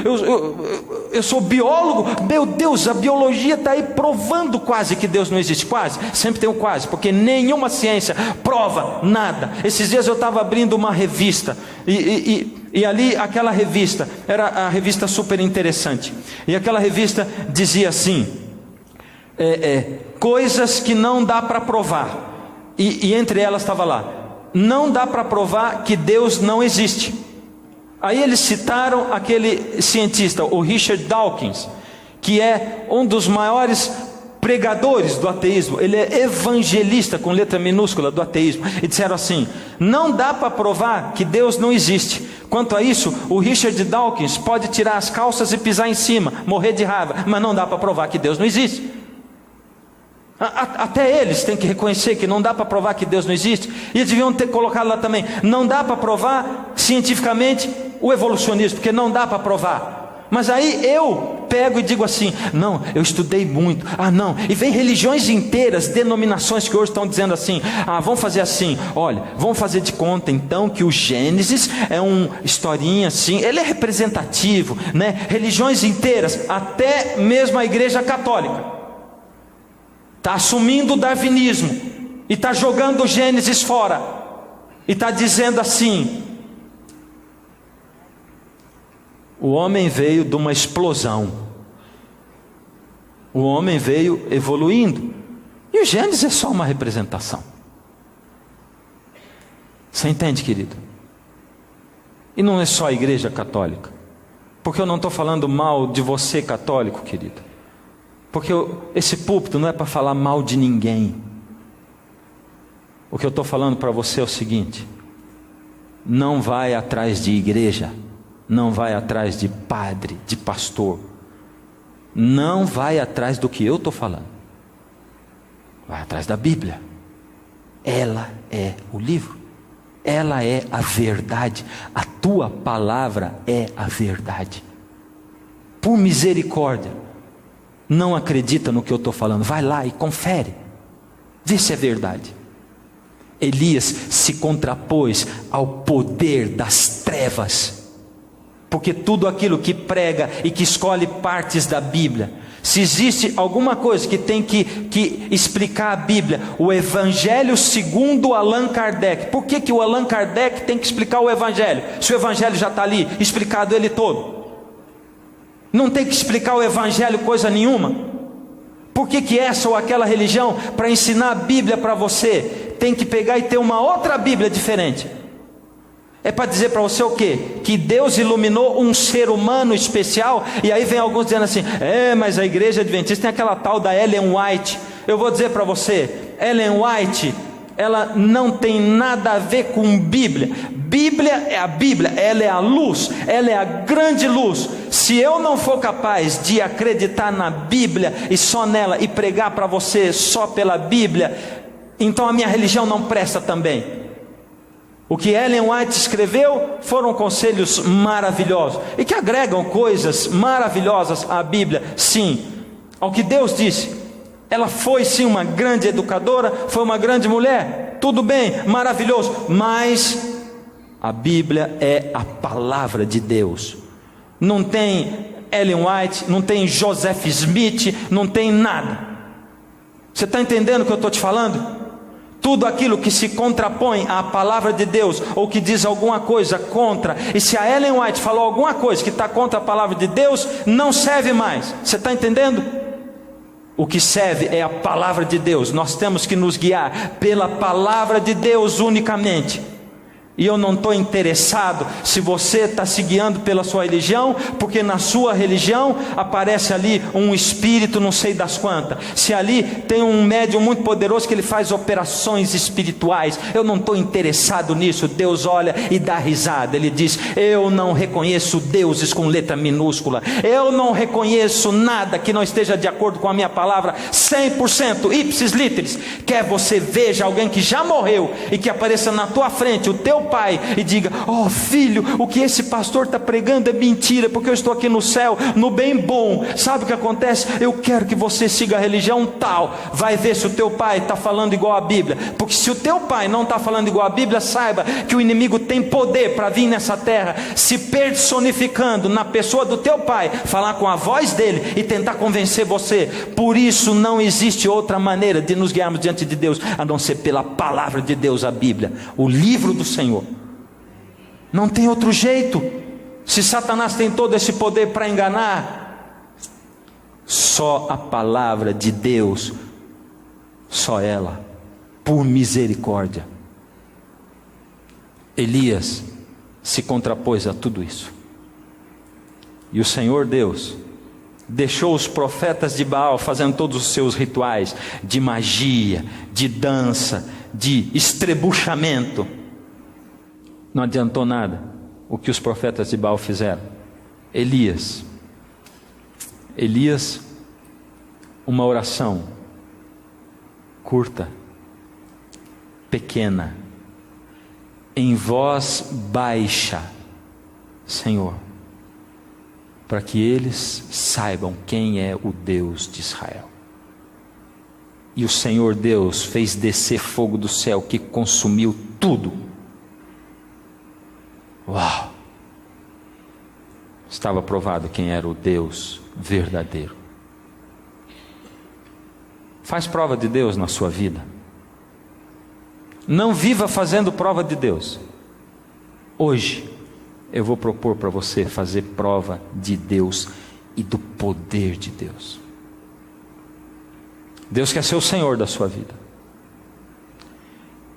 eu sou biólogo. Meu Deus, a biologia está aí provando quase que Deus não existe. Quase, sempre tem o quase, porque nenhuma ciência prova nada. Esses dias eu estava abrindo uma revista e ali aquela revista era a revista Super Interessante, e aquela revista dizia assim: coisas que não dá para provar, e entre elas estava lá: não dá para provar que Deus não existe. Aí eles citaram aquele cientista, o Richard Dawkins, que é um dos maiores pregadores do ateísmo. Ele é evangelista com letra minúscula do ateísmo, e disseram assim: não dá para provar que Deus não existe. Quanto a isso, o Richard Dawkins pode tirar as calças e pisar em cima, morrer de raiva, mas não dá para provar que Deus não existe. Até eles têm que reconhecer que não dá para provar que Deus não existe. E eles deviam ter colocado lá também: não dá para provar cientificamente o evolucionismo, porque não dá para provar. Mas aí eu pego e digo assim: não, eu estudei muito. Não, e vem religiões inteiras, denominações que hoje estão dizendo assim: vamos fazer assim, olha, vamos fazer de conta então que o Gênesis é uma historinha assim, ele é representativo, né? Religiões inteiras, até mesmo a Igreja Católica está assumindo o darwinismo e está jogando o Gênesis fora e está dizendo assim: o homem veio de uma explosão, o homem veio evoluindo, e o Gênesis é só uma representação. Você entende, querido? E não é só a Igreja Católica, porque eu não estou falando mal de você, católico, querido, porque esse púlpito não é para falar mal de ninguém. O que eu estou falando para você é o seguinte: não vai atrás de igreja, não vai atrás de padre, de pastor, não vai atrás do que eu estou falando, vai atrás da Bíblia. Ela é o livro, ela é a verdade, a tua palavra é a verdade. Por misericórdia, não acredita no que eu estou falando, vai lá e confere, vê se é verdade. Elias se contrapôs ao poder das trevas, porque tudo aquilo que prega e que escolhe partes da Bíblia, se existe alguma coisa que tem que explicar a Bíblia, o Evangelho segundo Allan Kardec. Por que o Allan Kardec tem que explicar o Evangelho, se o Evangelho já está ali, explicado ele todo? Não tem que explicar o Evangelho coisa nenhuma. Por que essa ou aquela religião, para ensinar a Bíblia para você, tem que pegar e ter uma outra Bíblia diferente? É para dizer para você o quê? Que Deus iluminou um ser humano especial. E aí vem alguns dizendo assim: mas a igreja adventista tem aquela tal da Ellen White. Eu vou dizer para você, Ellen White, ela não tem nada a ver com Bíblia. Bíblia é a Bíblia, ela é a luz, ela é a grande luz. Se eu não for capaz de acreditar na Bíblia e só nela, e pregar para você só pela Bíblia, então a minha religião não presta também. O que Ellen White escreveu foram conselhos maravilhosos, e que agregam coisas maravilhosas à Bíblia, sim, ao que Deus disse. Ela foi sim uma grande educadora, foi uma grande mulher, tudo bem, maravilhoso, mas a Bíblia é a palavra de Deus. Não tem Ellen White, não tem Joseph Smith, não tem nada. Você está entendendo o que eu estou te falando? Tudo aquilo que se contrapõe à palavra de Deus, ou que diz alguma coisa contra, e se a Ellen White falou alguma coisa que está contra a palavra de Deus, não serve mais. Você está entendendo? O que serve é a palavra de Deus. Nós temos que nos guiar pela palavra de Deus unicamente. E eu não estou interessado se você está se guiando pela sua religião, porque na sua religião aparece ali um espírito não sei das quantas. Se ali tem um médium muito poderoso que ele faz operações espirituais, eu não estou interessado nisso. Deus olha e dá risada. Ele diz: eu não reconheço deuses com letra minúscula. Eu não reconheço nada que não esteja de acordo com a minha palavra 100%, ipsis literis. Quer você veja alguém que já morreu e que apareça na tua frente, o teu pai, e diga: oh filho, o que esse pastor está pregando é mentira, porque eu estou aqui no céu, no bem bom. Sabe o que acontece? Eu quero que você siga a religião tal. Vai ver se o teu pai está falando igual a Bíblia, porque se o teu pai não está falando igual a Bíblia, saiba que o inimigo tem poder para vir nessa terra, se personificando na pessoa do teu pai, falar com a voz dele e tentar convencer você. Por isso não existe outra maneira de nos guiarmos diante de Deus, a não ser pela palavra de Deus, a Bíblia, o livro do Senhor. Não tem outro jeito. Se Satanás tem todo esse poder para enganar, só a palavra de Deus, só ela, por misericórdia. Elias se contrapôs a tudo isso, e o Senhor Deus deixou os profetas de Baal fazendo todos os seus rituais de magia, de dança, de estrebuchamento. Não adiantou nada o que os profetas de Baal fizeram. Elias, uma oração curta, pequena, em voz baixa: Senhor, para que eles saibam quem é o Deus de Israel. E o Senhor Deus fez descer fogo do céu que consumiu tudo. Uau! Estava provado quem era o Deus verdadeiro. Faz prova de Deus na sua vida. Não viva fazendo prova de Deus. Hoje eu vou propor para você fazer prova de Deus e do poder de Deus. Deus quer ser o Senhor da sua vida.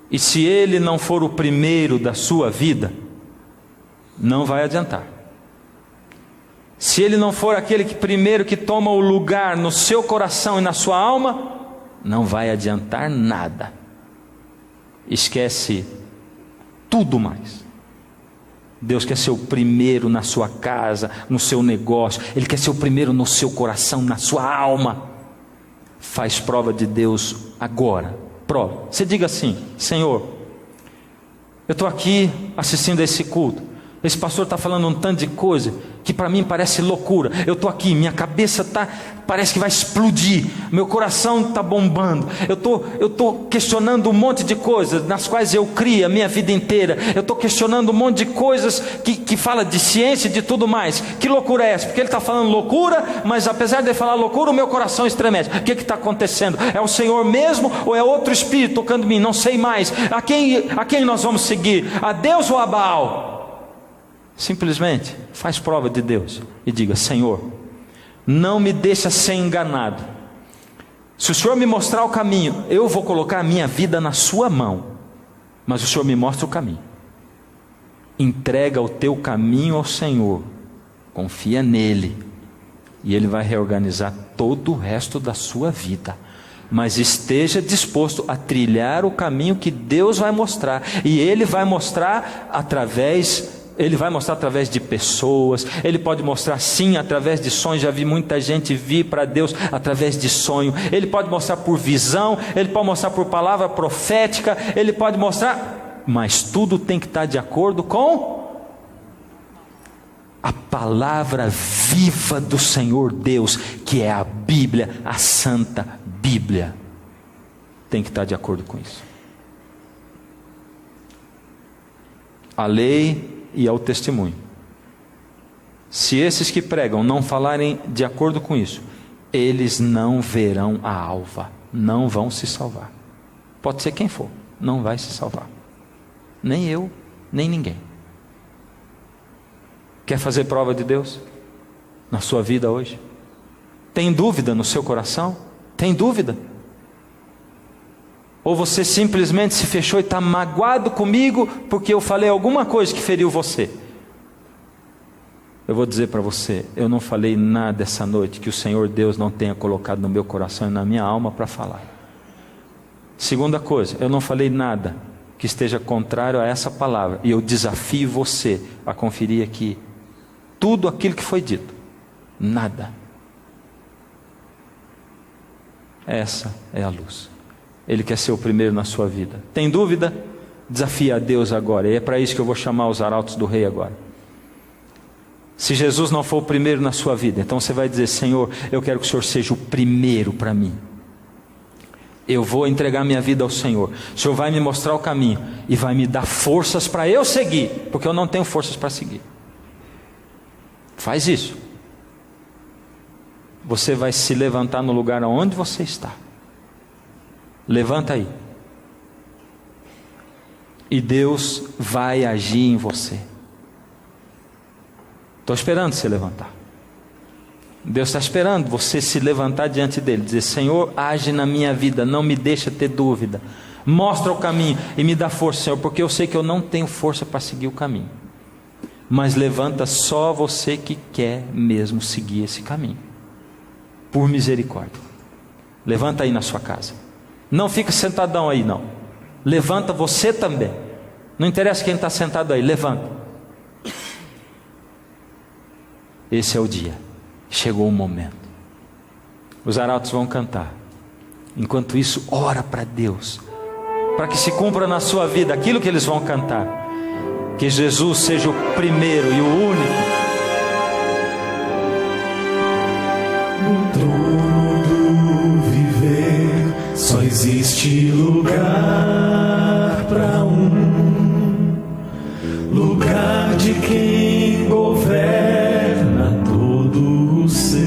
E se Ele não for o primeiro da sua vida, não vai adiantar. Se Ele não for aquele que primeiro que toma o lugar no seu coração e na sua alma, não vai adiantar nada. Esquece tudo mais. Deus quer ser o primeiro na sua casa, no seu negócio. Ele quer ser o primeiro no seu coração, na sua alma. Faz prova de Deus agora. Prova. Você diga assim: Senhor, eu estou aqui assistindo a esse culto. Esse pastor está falando um tanto de coisa que para mim parece loucura. Eu estou aqui, minha cabeça parece que vai explodir, meu coração está bombando. Eu estou questionando um monte de coisas nas quais eu criei a minha vida inteira. Eu estou questionando um monte de coisas que fala de ciência e de tudo mais. Que loucura é essa? Porque ele está falando loucura, mas apesar de ele falar loucura, o meu coração estremece. O que está acontecendo? É o Senhor mesmo ou é outro espírito tocando em mim? Não sei mais. A quem nós vamos seguir? A Deus ou a Baal? Simplesmente faz prova de Deus e diga: Senhor, não me deixa ser enganado. Se o Senhor me mostrar o caminho, eu vou colocar a minha vida na sua mão, mas o Senhor me mostra o caminho. Entrega o teu caminho ao Senhor, confia nele, e ele vai reorganizar todo o resto da sua vida. Mas esteja disposto a trilhar o caminho que Deus vai mostrar, e ele vai mostrar através de pessoas. Ele pode mostrar sim através de sonhos. Já vi muita gente vir para Deus através de sonho. Ele pode mostrar por visão, ele pode mostrar por palavra profética, ele pode mostrar, mas tudo tem que estar de acordo com a palavra viva do Senhor Deus, que é a Bíblia, a Santa Bíblia. Tem que estar de acordo com isso. A lei e ao testemunho. Se esses que pregam não falarem de acordo com isso, eles não verão a alva, não vão se salvar. Pode ser quem for, não vai se salvar. Nem eu, nem ninguém. Quer fazer prova de Deus na sua vida hoje? Tem dúvida no seu coração? Tem dúvida? Ou você simplesmente se fechou e está magoado comigo porque eu falei alguma coisa que feriu você? Eu vou dizer para você: eu não falei nada essa noite que o Senhor Deus não tenha colocado no meu coração e na minha alma para falar. Segunda coisa, eu não falei nada que esteja contrário a essa palavra, e eu desafio você a conferir aqui tudo aquilo que foi dito. Nada. Essa é a luz. Ele quer ser o primeiro na sua vida. Tem dúvida? Desafia a Deus agora. E é para isso que eu vou chamar os arautos do rei agora. Se Jesus não for o primeiro na sua vida, então você vai dizer: Senhor, eu quero que o Senhor seja o primeiro para mim. Eu vou entregar minha vida ao Senhor. O Senhor vai me mostrar o caminho e vai me dar forças para eu seguir, porque eu não tenho forças para seguir. Faz isso. Você vai se levantar no lugar onde você está. Levanta aí. E Deus vai agir em você. Estou esperando você levantar. Deus está esperando você se levantar diante dele, dizer: Senhor, age na minha vida, não me deixa ter dúvida, mostra o caminho e me dá força, Senhor, porque eu sei que eu não tenho força para seguir o caminho. Mas levanta só você que quer mesmo seguir esse caminho, por misericórdia. Levanta aí na sua casa. Não fica sentadão aí não. Levanta você também. Não interessa quem está sentado aí, levanta. Esse é o dia. Chegou o momento. Os arautos vão cantar. Enquanto isso, ora para Deus, para que se cumpra na sua vida aquilo que eles vão cantar. Que Jesus seja o primeiro e o único. No trono do viver só existe lugar para lugar de quem governa todo o ser.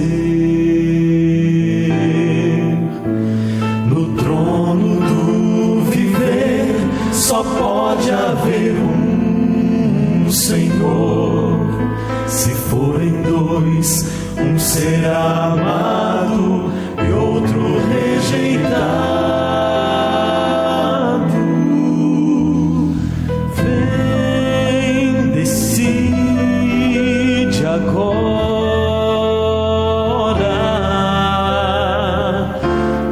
No trono do viver só pode haver Senhor. Se forem dois, um será amado e outro rejeitado. Vem, decide agora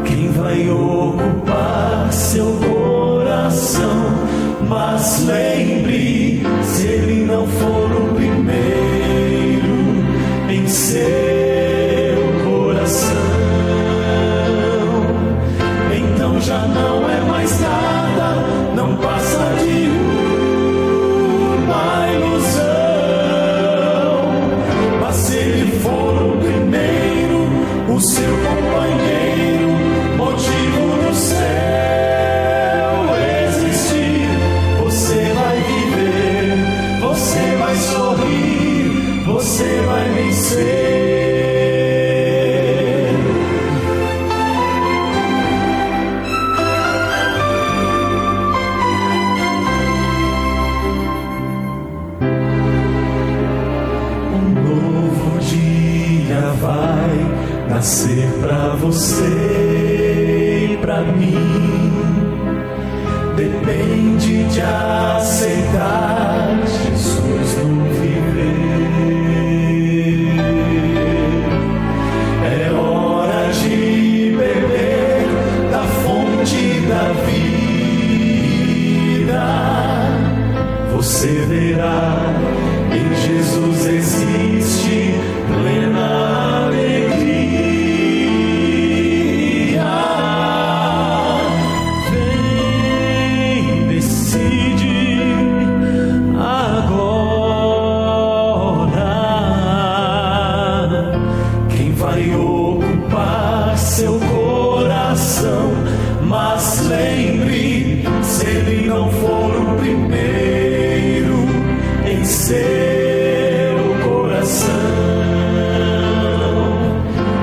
quem vai ocupar seu coração. Mas lembre, se ele não for o primeiro em seu coração, então já não é mais nada, não passa de uma ilusão. Mas se ele for o primeiro, o seu companheiro, motivo do céu existir, você vai viver, você vai sorrir, você vai vencer. Um novo dia vai nascer pra você e pra mim. Depende de aceitar Jesus no viver. É hora de beber da fonte da vida. Você verá, em Jesus existe plena alegria. Vem, decide agora quem vai ocupar seu coração. Mas lembre, se ele não for o primeiro em seu coração,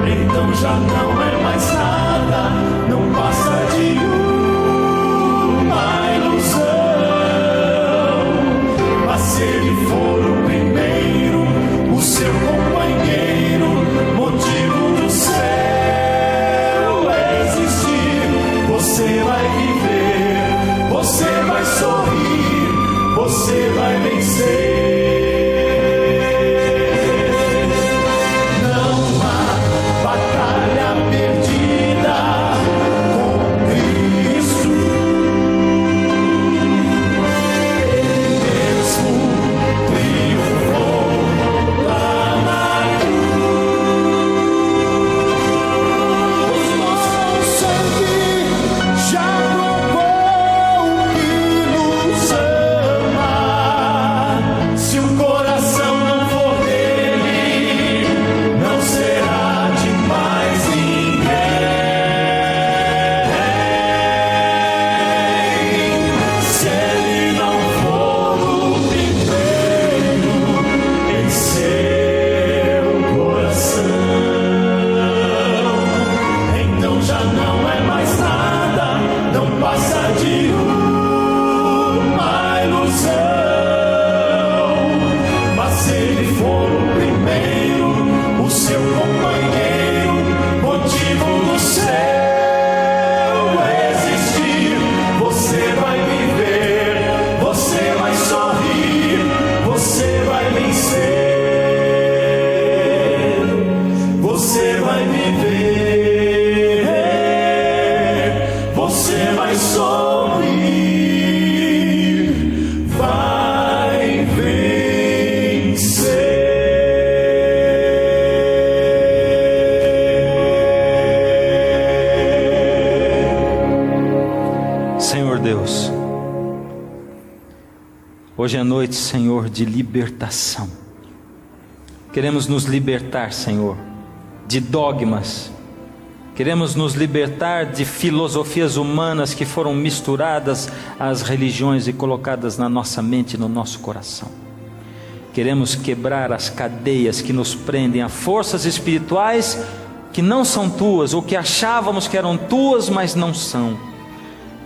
então já não é mais nada, não passa de uma ilusão. Mas se ele for o primeiro, o seu companheiro, motivo do céu existir, você vai viver, você vai sorrir, você vai vencer. Não há batalha perdida com Cristo. Ele mesmo triunfou lá na cruz. Nosso sangue já provou que nos ama. Se o coração não for dele, não será de mais ninguém. Se ele não for o primeiro em seu coração, então já não é mais nada, não passa de uma ilusão. Mas se ele for o primeiro, o seu companheiro, motivo do céu existir, você vai viver, você vai sorrir, você vai vencer. Você vai viver, você vai sorrir, vai vencer. Senhor Deus, hoje é noite, Senhor, de libertação. Queremos nos libertar, Senhor, de dogmas. Queremos nos libertar de filosofias humanas que foram misturadas às religiões e colocadas na nossa mente e no nosso coração. Queremos quebrar as cadeias que nos prendem a forças espirituais que não são tuas, ou que achávamos que eram tuas, mas não são.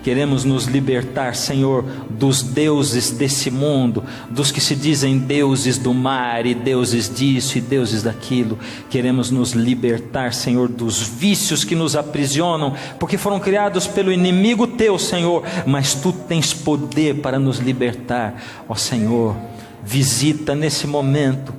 Queremos nos libertar, Senhor, dos deuses desse mundo, dos que se dizem deuses do mar, e deuses disso e deuses daquilo. Queremos nos libertar, Senhor, dos vícios que nos aprisionam, porque foram criados pelo inimigo teu, Senhor, mas tu tens poder para nos libertar. Ó Senhor, visita nesse momento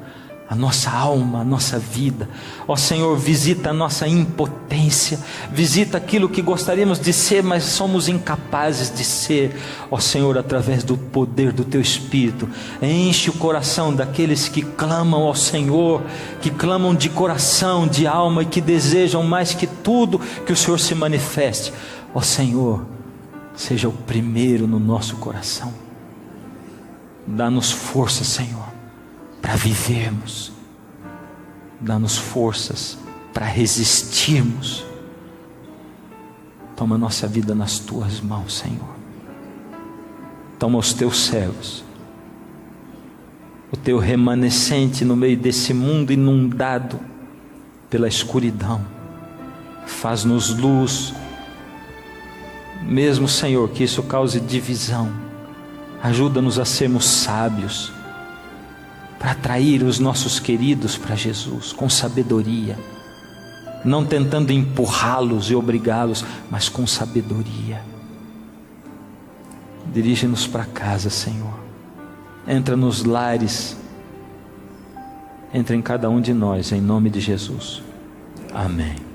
a nossa alma, a nossa vida. Ó Senhor, visita a nossa impotência, visita aquilo que gostaríamos de ser, mas somos incapazes de ser. Ó Senhor, através do poder do Teu Espírito, enche o coração daqueles que clamam ao Senhor, que clamam de coração, de alma, e que desejam mais que tudo que o Senhor se manifeste. Ó Senhor, seja o primeiro no nosso coração. Dá-nos força, Senhor, para vivermos. Dá-nos forças para resistirmos. Toma nossa vida nas Tuas mãos, Senhor. Toma os Teus servos, o Teu remanescente no meio desse mundo inundado pela escuridão. Faz-nos luz, mesmo, Senhor, que isso cause divisão. Ajuda-nos a sermos sábios, para atrair os nossos queridos para Jesus, com sabedoria, não tentando empurrá-los e obrigá-los, mas com sabedoria. Dirige-nos para casa, Senhor. Entra nos lares, entra em cada um de nós, em nome de Jesus. Amém.